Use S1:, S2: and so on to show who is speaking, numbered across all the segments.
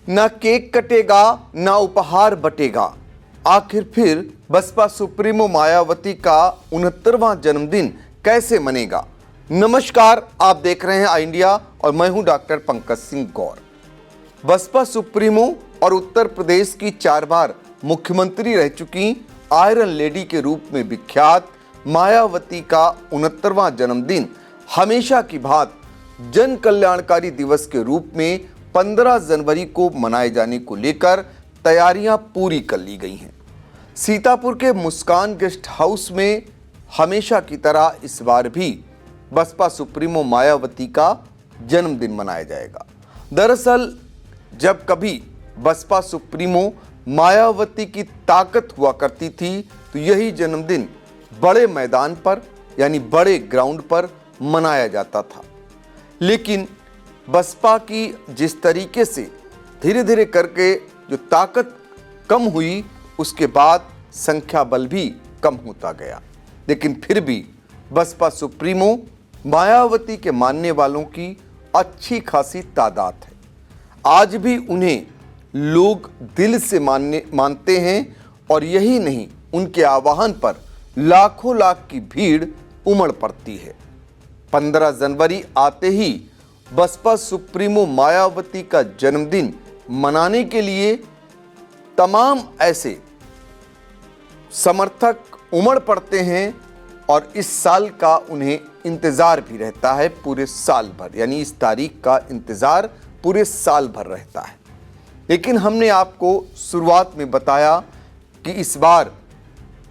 S1: ना केक कटेगा ना उपहार बटेगा। आखिर फिर बसपा सुप्रीमो मायावती का 69वां जन्मदिन कैसे मनेगा। नमस्कार, आप देख रहे हैं आई इंडिया और मैं हूं डॉक्टर पंकज सिंह गौर। बसपा सुप्रीमो और उत्तर प्रदेश की 4 बार मुख्यमंत्री रह चुकी आयरन लेडी के रूप में विख्यात मायावती का 69वां जन्मदिन हमेशा की भांति जन कल्याणकारी दिवस के रूप में 15 जनवरी को मनाए जाने को लेकर तैयारियां पूरी कर ली गई हैं। सीतापुर के मुस्कान गेस्ट हाउस में हमेशा की तरह इस बार भी बसपा सुप्रीमो मायावती का जन्मदिन मनाया जाएगा। दरअसल जब कभी बसपा सुप्रीमो मायावती की ताकत हुआ करती थी तो यही जन्मदिन बड़े मैदान पर यानी बड़े ग्राउंड पर मनाया जाता था। लेकिन बसपा की जिस तरीके से धीरे धीरे करके जो ताकत कम हुई, उसके बाद संख्या बल भी कम होता गया। लेकिन फिर भी बसपा सुप्रीमो मायावती के मानने वालों की अच्छी खासी तादाद है। आज भी उन्हें लोग दिल से मानते हैं और यही नहीं, उनके आह्वान पर लाखों लाख की भीड़ उमड़ पड़ती है। 15 जनवरी आते ही बसपा सुप्रीमो मायावती का जन्मदिन मनाने के लिए तमाम ऐसे समर्थक उमड़ पड़ते हैं और इस साल का उन्हें इंतज़ार भी रहता है पूरे साल भर, यानी इस तारीख का इंतज़ार पूरे साल भर रहता है। लेकिन हमने आपको शुरुआत में बताया कि इस बार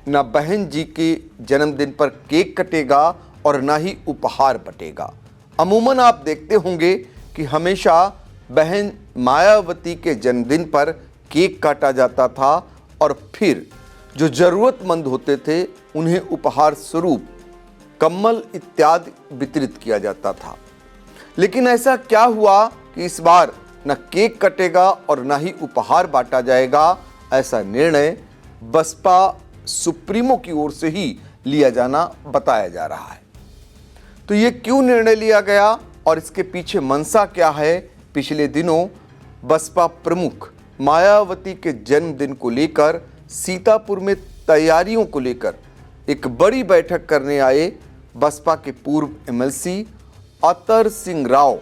S1: ना बहन जी के जन्मदिन पर केक कटेगा और ना ही उपहार बटेगा। अमूमन आप देखते होंगे कि हमेशा बहन मायावती के जन्मदिन पर केक काटा जाता था और फिर जो ज़रूरतमंद होते थे उन्हें उपहार स्वरूप कम्बल इत्यादि वितरित किया जाता था। लेकिन ऐसा क्या हुआ कि इस बार न केक कटेगा और न ही उपहार बांटा जाएगा। ऐसा निर्णय बसपा सुप्रीमो की ओर से ही लिया जाना बताया जा रहा है। तो ये क्यों निर्णय लिया गया और इसके पीछे मंशा क्या है? पिछले दिनों बसपा प्रमुख मायावती के जन्मदिन को लेकर सीतापुर में तैयारियों को लेकर एक बड़ी बैठक करने आए बसपा के पूर्व एमएलसी अतर सिंह राव,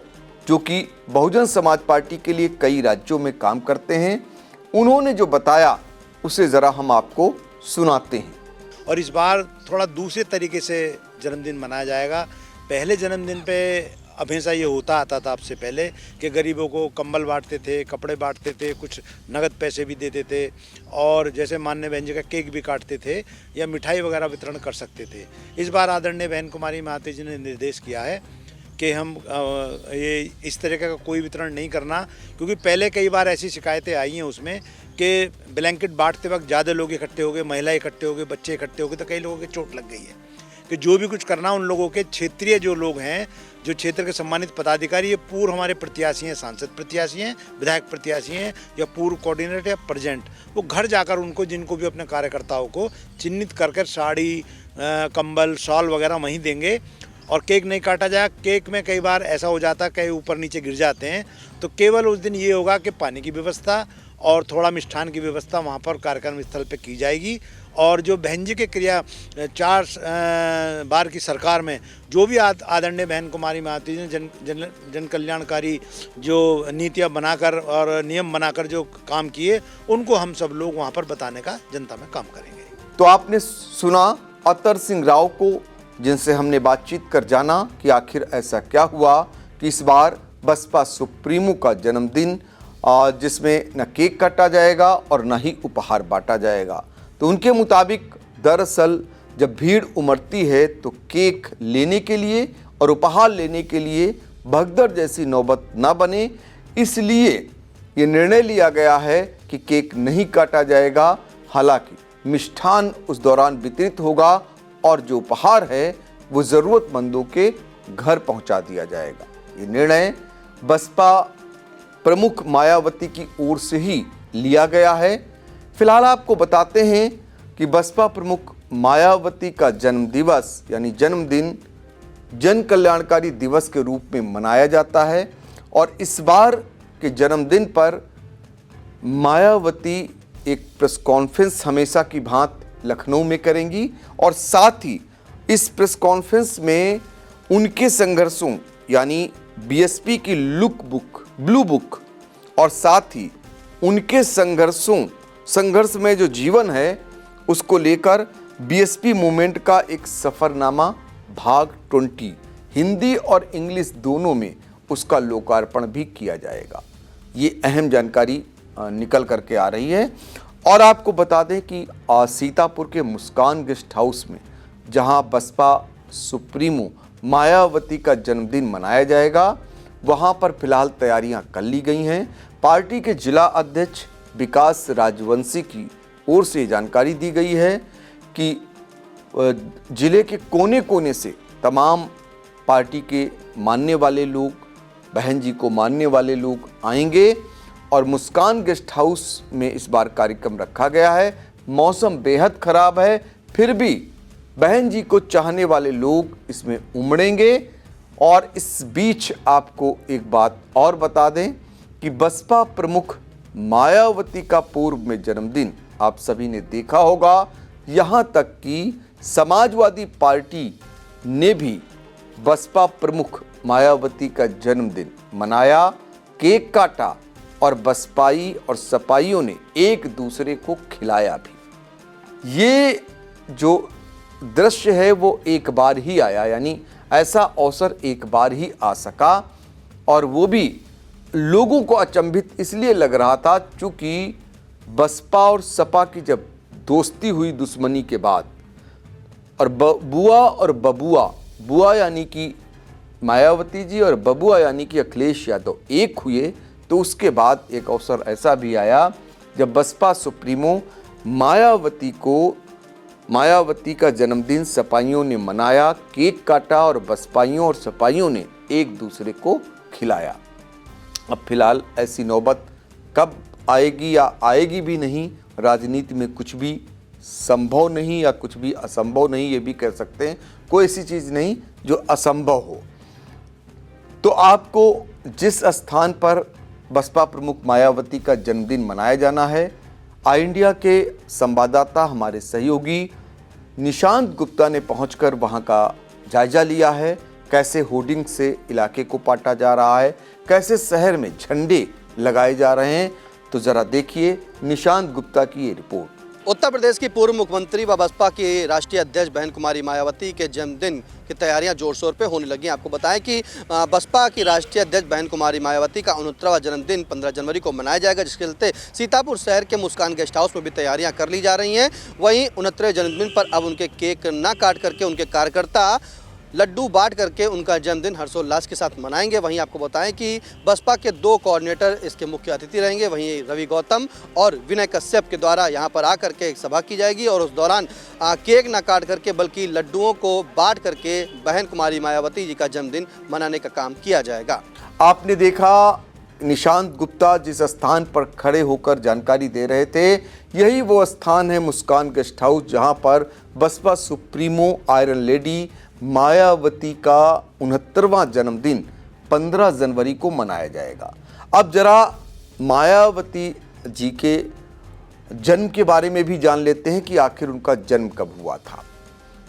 S1: जो कि बहुजन समाज पार्टी के लिए कई राज्यों में काम करते हैं। उन्होंने जो बताया उसे ज़रा हम आपको सुनाते हैं।
S2: और इस बार थोड़ा दूसरे तरीके से जन्मदिन मनाया जाएगा। पहले जन्मदिन पे हमेशा ये होता आता था आपसे पहले कि गरीबों को कंबल बांटते थे, कपड़े बांटते थे, कुछ नगद पैसे भी देते थे और जैसे माननीय बहन जी का केक भी काटते थे या मिठाई वगैरह वितरण कर सकते थे। इस बार आदरणीय बहन कुमारी मायावती जी ने निर्देश किया है कि हम ये इस तरह का कोई वितरण नहीं करना, क्योंकि पहले कई बार ऐसी शिकायतें आई हैं उसमें कि ब्लैंकेट बांटते वक्त ज़्यादा लोग इकट्ठे हो गए, महिला इकट्ठे हो गए, बच्चे इकट्ठे हो गए, तो कई लोगों की चोट लग गई है। कि जो भी कुछ करना उन लोगों के क्षेत्रीय जो लोग हैं, जो क्षेत्र के सम्मानित पदाधिकारी, ये पूर्व हमारे प्रत्याशी हैं, सांसद प्रत्याशी हैं, विधायक प्रत्याशी हैं या पूर्व कोऑर्डिनेटर या प्रेजेंट, वो घर जाकर उनको जिनको भी अपने कार्यकर्ताओं को चिन्हित कर साड़ी, कंबल, शॉल वगैरह वहीं देंगे और केक नहीं काटा जाए। केक में कई बार ऐसा हो जाता है कई ऊपर नीचे गिर जाते हैं, तो केवल उस दिन ये होगा कि पानी की व्यवस्था और थोड़ा मिष्ठान की व्यवस्था वहाँ पर कार्यक्रम स्थल पे की जाएगी। और जो बहन जी के क्रिया 4 बार की सरकार में जो भी आदरणीय बहन कुमारी मायावती जी ने जन कल्याणकारी जो नीतियाँ बनाकर और नियम बनाकर जो काम किए, उनको हम सब लोग वहाँ पर बताने का जनता में काम करेंगे।
S1: तो आपने सुना अतर सिंह राव को, जिनसे हमने बातचीत कर जाना कि आखिर ऐसा क्या हुआ कि इस बार बसपा सुप्रीमो का जन्मदिन जिसमें न केक काटा जाएगा और न ही उपहार बांटा जाएगा। तो उनके मुताबिक दरअसल जब भीड़ उमड़ती है तो केक लेने के लिए और उपहार लेने के लिए भगदड़ जैसी नौबत ना बने, इसलिए ये निर्णय लिया गया है कि केक नहीं काटा जाएगा। हालांकि मिष्ठान उस दौरान वितरित होगा और जो उपहार है वो ज़रूरतमंदों के घर पहुंचा दिया जाएगा। ये निर्णय बसपा प्रमुख मायावती की ओर से ही लिया गया है। फिलहाल आपको बताते हैं कि बसपा प्रमुख मायावती का जन्म दिवस यानी जन्मदिन जन कल्याणकारी दिवस के रूप में मनाया जाता है और इस बार के जन्मदिन पर मायावती एक प्रेस कॉन्फ्रेंस हमेशा की भांति लखनऊ में करेंगी और साथ ही इस प्रेस कॉन्फ्रेंस में उनके संघर्षों यानी बीएसपी की ब्लू बुक और साथ ही उनके संघर्ष में जो जीवन है उसको लेकर बीएसपी मूवमेंट का एक सफरनामा भाग 20 हिंदी और इंग्लिश दोनों में उसका लोकार्पण भी किया जाएगा। ये अहम जानकारी निकल करके आ रही है। और आपको बता दें कि सीतापुर के मुस्कान गेस्ट हाउस में जहां बसपा सुप्रीमो मायावती का जन्मदिन मनाया जाएगा, वहां पर फिलहाल तैयारियां कर ली गई हैं। पार्टी के जिला अध्यक्ष विकास राजवंशी की ओर से जानकारी दी गई है कि जिले के कोने कोने से तमाम पार्टी के मानने वाले लोग, बहन जी को मानने वाले लोग आएंगे और मुस्कान गेस्ट हाउस में इस बार कार्यक्रम रखा गया है। मौसम बेहद खराब है, फिर भी बहन जी को चाहने वाले लोग इसमें उमड़ेंगे। और इस बीच आपको एक बात और बता दें कि बसपा प्रमुख मायावती का पूर्व में जन्मदिन आप सभी ने देखा होगा। यहाँ तक कि समाजवादी पार्टी ने भी बसपा प्रमुख मायावती का जन्मदिन मनाया, केक काटा और बसपाई और सपाइयों ने एक दूसरे को खिलाया भी। ये जो दृश्य है वो एक बार ही आया, यानी ऐसा अवसर एक बार ही आ सका और वो भी लोगों को अचंभित इसलिए लग रहा था क्योंकि बसपा और सपा की जब दोस्ती हुई दुश्मनी के बाद और बुआ और बबुआ, बुआ यानी कि मायावती जी और बबुआ यानी कि अखिलेश यादव एक हुए, तो उसके बाद एक अवसर ऐसा भी आया जब बसपा सुप्रीमो मायावती का जन्मदिन सपाइयों ने मनाया, केक काटा और बसपाइयों और सपाइयों ने एक दूसरे को खिलाया। अब फिलहाल ऐसी नौबत कब आएगी या आएगी भी नहीं, राजनीति में कुछ भी संभव नहीं या कुछ भी असंभव नहीं, ये भी कह सकते हैं। कोई ऐसी चीज़ नहीं जो असंभव हो। तो आपको जिस स्थान पर बसपा प्रमुख मायावती का जन्मदिन मनाया जाना है, आई इंडिया के संवाददाता हमारे सहयोगी निशांत गुप्ता ने पहुंचकर वहां का जायजा लिया है। कैसे होर्डिंग से इलाके को पाटा जा रहा है, कैसे शहर में झंडे लगाए जा रहे हैं, तो जरा देखिए निशांत गुप्ता की ये रिपोर्ट।
S3: उत्तर प्रदेश की पूर्व मुख्यमंत्री व बसपा की राष्ट्रीय अध्यक्ष बहन कुमारी मायावती के जन्मदिन की तैयारियां जोर शोर पे होने लगी। आपको बताएं कि बसपा की राष्ट्रीय अध्यक्ष बहन कुमारी मायावती का 69वां जन्मदिन 15 जनवरी को मनाया जाएगा, जिसके चलते सीतापुर शहर के मुस्कान गेस्ट हाउस में भी तैयारियां कर ली जा रही हैं। वहीं 69वें जन्मदिन पर अब उनके केक ना काट करके उनके कार्यकर्ता लड्डू बांट करके उनका जन्मदिन हर्षोल्लास के साथ मनाएंगे। वहीं आपको बताएं कि बसपा के 2 कोऑर्डिनेटर इसके मुख्य अतिथि रहेंगे। वहीं रवि गौतम और विनय कश्यप के द्वारा यहां पर आकर के एक सभा की जाएगी और उस दौरान केक ना काट करके बल्कि लड्डुओं को बांट करके बहन कुमारी मायावती जी का जन्मदिन मनाने का काम किया जाएगा।
S1: आपने देखा निशांत गुप्ता जिस स्थान पर खड़े होकर जानकारी दे रहे थे, यही वो स्थान है मुस्कान गेस्ट हाउस, जहां पर Baspa supremo iron lady Mayawati का 69वां जन्मदिन 15 जनवरी को मनाया जाएगा। अब जरा मायावती जी के जन्म के बारे में भी जान लेते हैं कि आखिर उनका जन्म कब हुआ था,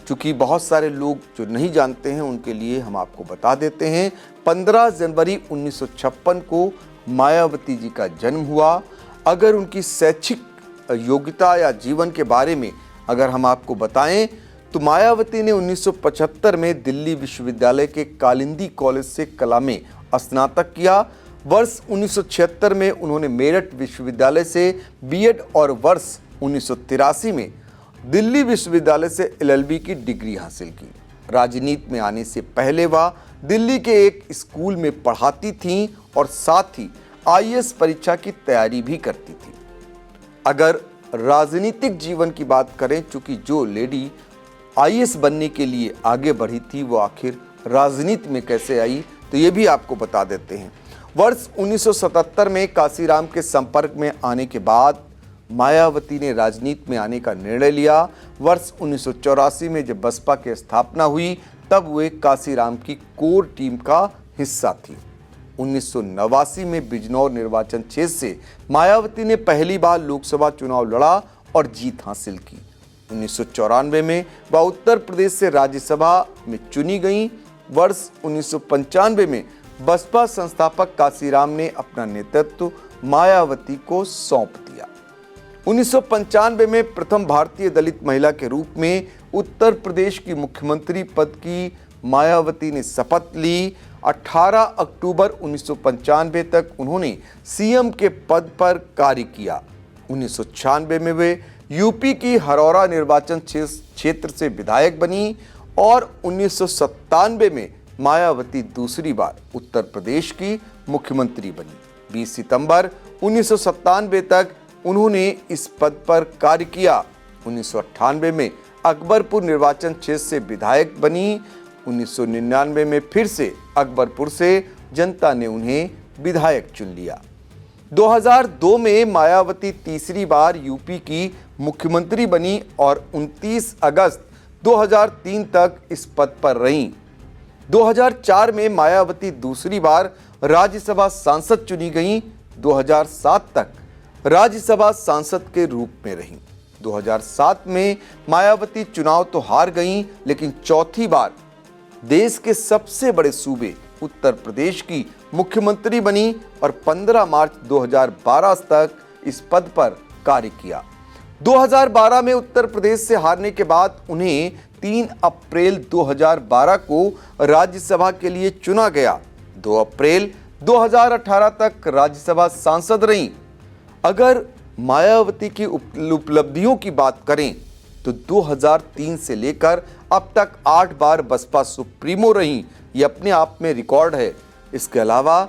S1: क्योंकि बहुत सारे लोग जो नहीं जानते हैं उनके लिए हम आपको बता देते हैं। 15 जनवरी 1956 को मायावती जी का जन्म हुआ। अगर उनकी शैक्षिक योग्यता या जीवन के बारे में अगर हम आपको बताएं तो मायावती ने 1975 में दिल्ली विश्वविद्यालय के कालिंदी कॉलेज से कला में स्नातक किया। वर्ष 1976 में उन्होंने मेरठ विश्वविद्यालय से बीएड और वर्ष 1983 में दिल्ली विश्वविद्यालय से एलएलबी की डिग्री हासिल की। राजनीति में आने से पहले वह दिल्ली के एक स्कूल में पढ़ाती थीं और साथ ही आईएएस परीक्षा की तैयारी भी करती थी। अगर राजनीतिक जीवन की बात करें, चूंकि जो लेडी आईएएस बनने के लिए आगे बढ़ी थी वो आखिर राजनीति में कैसे आई, तो ये भी आपको बता देते हैं। वर्ष 1977 में काशीराम के संपर्क में आने के बाद मायावती ने राजनीति में आने का निर्णय लिया। वर्ष 1984 में जब बसपा की स्थापना हुई तब वे काशीराम की कोर टीम का हिस्सा थी। 1989 में बिजनौर निर्वाचन क्षेत्र से मायावती ने पहली बार लोकसभा चुनाव लड़ा और जीत हासिल की। 1994 में वह उत्तर प्रदेश से राज्यसभा में चुनी गईं। वर्ष 1995 में बसपा संस्थापक कांशीराम ने अपना नेतृत्व मायावती को सौंप दिया। 1995 में प्रथम भारतीय दलित महिला के रूप में उत्तर प्रदेश की मुख्यमंत्री पद की मायावती ने शपथ ली। 18 अक्टूबर 1995 तक उन्होंने सीएम के पद पर कार्य किया। 1996 में वे यूपी की हरौरा निर्वाचन क्षेत्र से विधायक बनी और 1997 में मायावती दूसरी बार उत्तर प्रदेश की मुख्यमंत्री बनी। 20 सितंबर 1997 तक उन्होंने इस पद पर कार्य किया। 1998 में अकबरपुर निर्वाचन क्षेत्र से विधायक बनी। 1999 में फिर से अकबरपुर से जनता ने उन्हें विधायक चुन लिया। 2002 में मायावती तीसरी बार यूपी की मुख्यमंत्री बनी और 29 अगस्त 2003 तक इस पद पर रहीं। 2004 में मायावती दूसरी बार राज्यसभा सांसद चुनी गईं। 2007 तक राज्यसभा सांसद के रूप में रहीं। 2007 में मायावती चुनाव तो हार गईं, लेकिन चौथी बार देश के सबसे बड़े सूबे उत्तर प्रदेश की मुख्यमंत्री बनी और 15 मार्च 2012 तक इस पद पर कार्य किया। 2012 में उत्तर प्रदेश से हारने के बाद उन्हें 3 अप्रैल 2012 को राज्यसभा के लिए चुना गया। 2 अप्रैल 2018 तक राज्यसभा सांसद रहीं। अगर मायावती की उपलब्धियों की बात करें तो 2003 से लेकर अब तक 8 बार बसपा सुप्रीमो रहीं। ये अपने आप में रिकॉर्ड है। इसके अलावा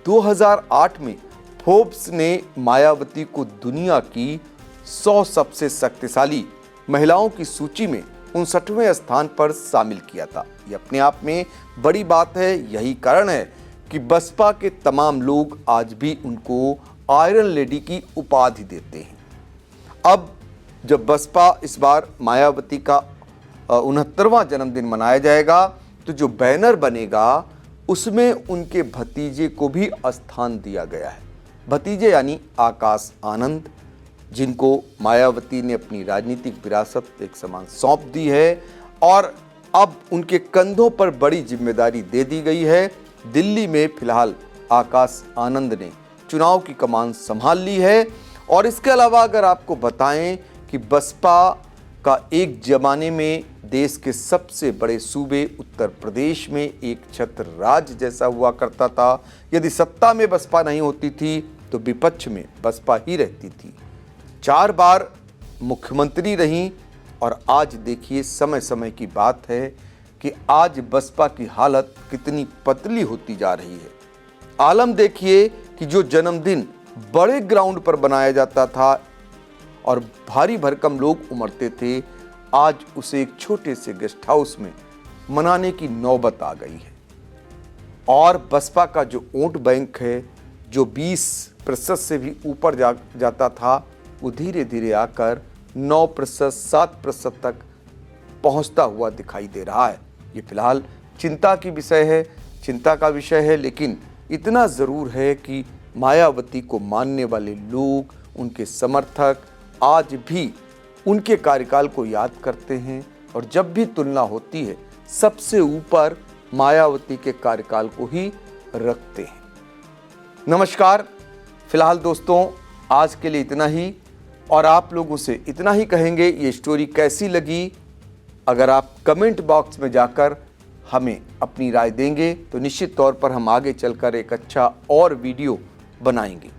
S1: 2008 में फोर्ब्स ने मायावती को दुनिया की 100 सबसे शक्तिशाली महिलाओं की सूची में 59वें स्थान पर शामिल किया था। ये अपने आप में बड़ी बात है। यही कारण है कि बसपा के तमाम लोग आज भी उनको आयरन लेडी की उपाधि देते हैं। अब जब बसपा इस बार मायावती का 69वां जन्मदिन मनाया जाएगा तो जो बैनर बनेगा उसमें उनके भतीजे को भी स्थान दिया गया है। भतीजे यानी आकाश आनंद, जिनको मायावती ने अपनी राजनीतिक विरासत एक समान सौंप दी है और अब उनके कंधों पर बड़ी जिम्मेदारी दे दी गई है। दिल्ली में फिलहाल आकाश आनंद ने चुनाव की कमान संभाल ली है। और इसके अलावा अगर आपको बताएं कि बसपा का एक जमाने में देश के सबसे बड़े सूबे उत्तर प्रदेश में एक छत्र राज्य जैसा हुआ करता था। यदि सत्ता में बसपा नहीं होती थी तो विपक्ष में बसपा ही रहती थी। 4 बार मुख्यमंत्री रहीं और आज देखिए समय समय की बात है कि आज बसपा की हालत कितनी पतली होती जा रही है। आलम देखिए कि जो जन्मदिन बड़े ग्राउंड पर बनाया जाता था और भारी भरकम लोग उमड़ते थे, आज उसे एक छोटे से गेस्ट हाउस में मनाने की नौबत आ गई है। और बसपा का जो वोट बैंक है, जो 20% से भी ऊपर जाता था, वो धीरे धीरे आकर 9%, 7% तक पहुंचता हुआ दिखाई दे रहा है। ये फिलहाल चिंता का विषय है, लेकिन इतना ज़रूर है कि मायावती को मानने वाले लोग, उनके समर्थक आज भी उनके कार्यकाल को याद करते हैं और जब भी तुलना होती है सबसे ऊपर मायावती के कार्यकाल को ही रखते हैं। नमस्कार। फिलहाल दोस्तों आज के लिए इतना ही और आप लोगों से इतना ही कहेंगे, ये स्टोरी कैसी लगी अगर आप कमेंट बॉक्स में जाकर हमें अपनी राय देंगे तो निश्चित तौर पर हम आगे चलकर एक अच्छा और वीडियो बनाएंगे।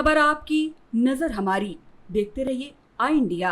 S4: खबर आपकी, नजर हमारी। देखते रहिए आई इंडिया।